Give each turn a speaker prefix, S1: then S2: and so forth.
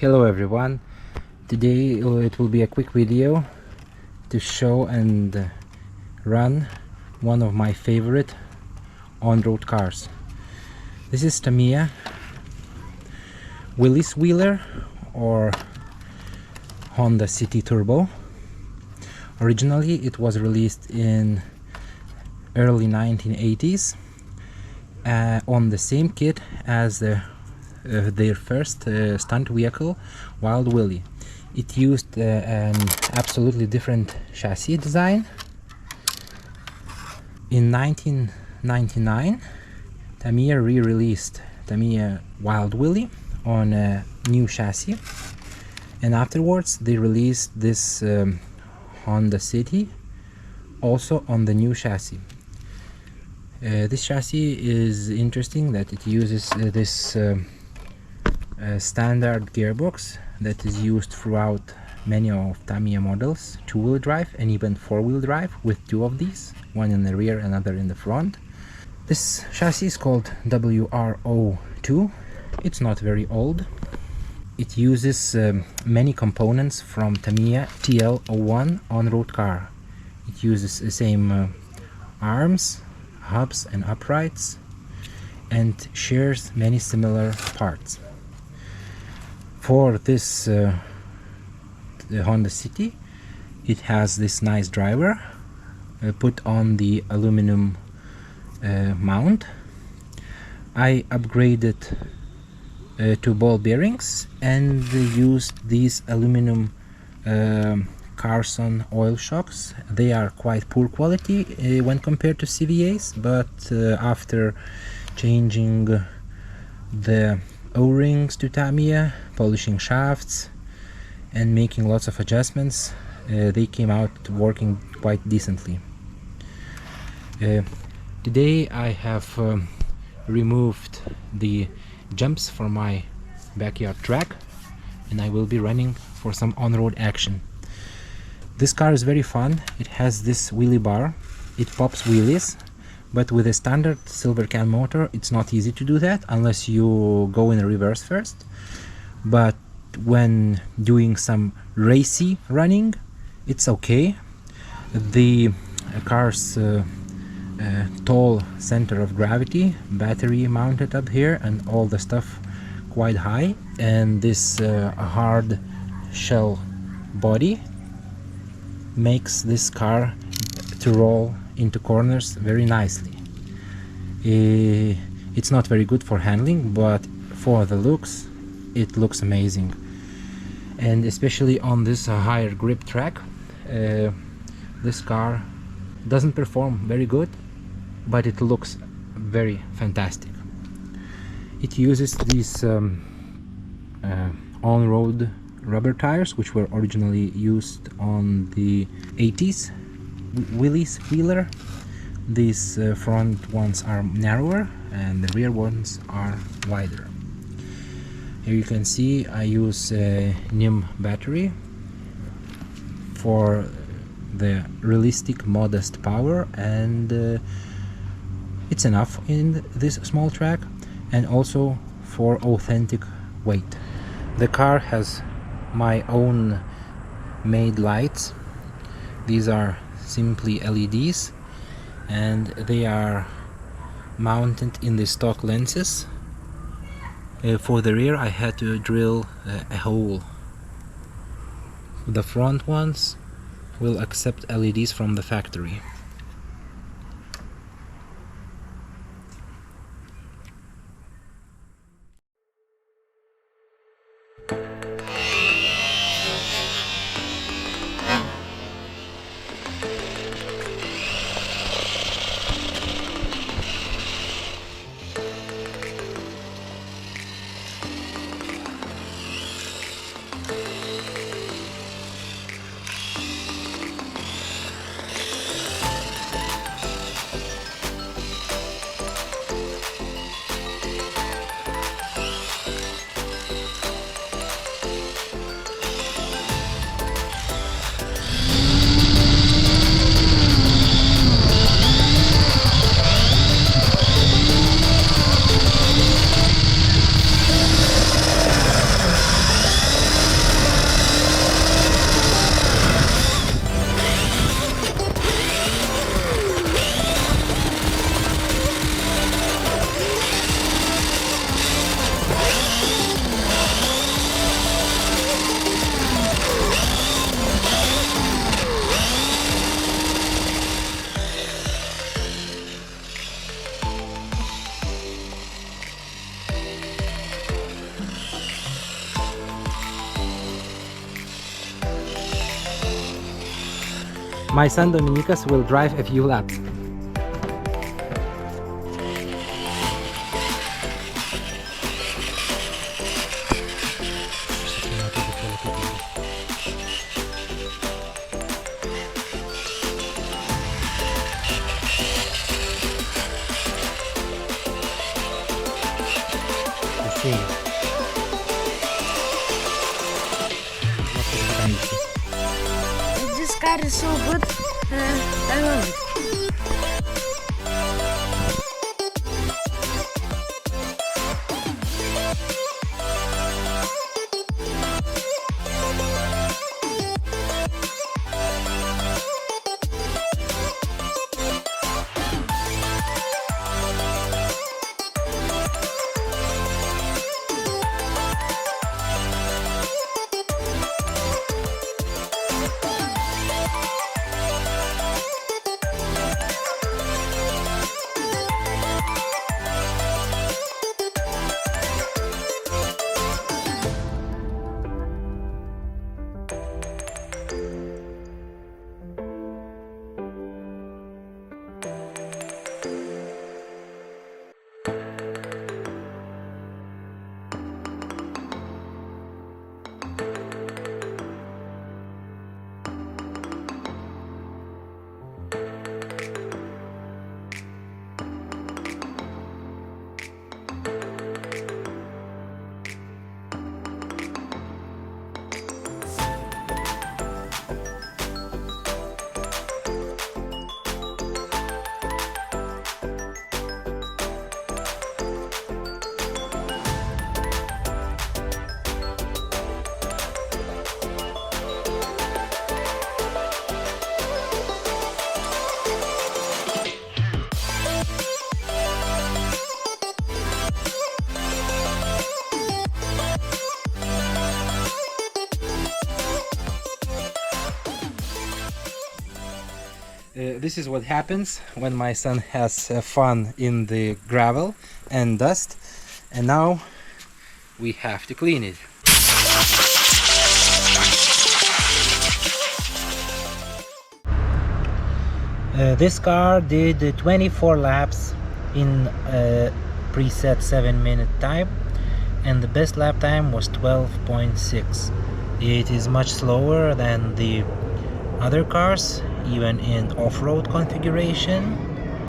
S1: Hello everyone, today it will be a quick video to show and run one of my favorite on-road cars. This is Tamiya wheeler or Honda City Turbo. Originally it was released in early 1980s on the same kit as their first stunt vehicle, Wild Wheelie. It used an absolutely different chassis design. In 1999, Tamiya re-released Tamiya Wild Wheelie on a new chassis, and afterwards they released this Honda City also on the new chassis. This chassis is interesting that it uses this standard gearbox that is used throughout many of Tamiya models, two-wheel drive and even four-wheel drive, with two of these, one in the rear, another in the front. This chassis is called WRO2. It's not very old. It uses many components from Tamiya TL01 on-road car. It uses the same arms, hubs and uprights, and shares many similar parts. For this the Honda City, it has this nice driver put on the aluminum mount. I upgraded to ball bearings and used these aluminum Carson oil shocks. They are quite poor quality when compared to CVAs, but after changing the O-rings to Tamiya, polishing shafts and making lots of adjustments, they came out working quite decently. Today I have removed the jumps from my backyard track, and I will be running for some on-road action. This car is very fun. It has this wheelie bar. It pops wheelies, but with a standard silver can motor it's not easy to do that unless you go in reverse first. But when doing some racy running, it's okay. The car's tall center of gravity, battery mounted up here, and all the stuff quite high, and this hard shell body makes this car to roll into corners very nicely. It's not very good for handling, but for the looks it looks amazing, and especially on this higher grip track this car doesn't perform very good, but it looks very fantastic. It uses these on-road rubber tires, which were originally used on the 80s wheeler. These front ones are narrower and the rear ones are wider. Here you can see I use a NIM battery for the realistic modest power, and it's enough in this small track, and also for authentic weight. The car has my own made lights. These are simply LEDs, and they are mounted in the stock lenses. For the rear I had to drill a hole. The front ones will accept LEDs from the factory. My son Dominicus will drive a few laps.
S2: This car is so good. I love it.
S1: This is what happens when my son has fun in the gravel and dust, and now we have to clean it. This car did 24 laps in a preset 7-minute time, and the best lap time was 12.6. It is much slower than the other cars, even in off-road configuration.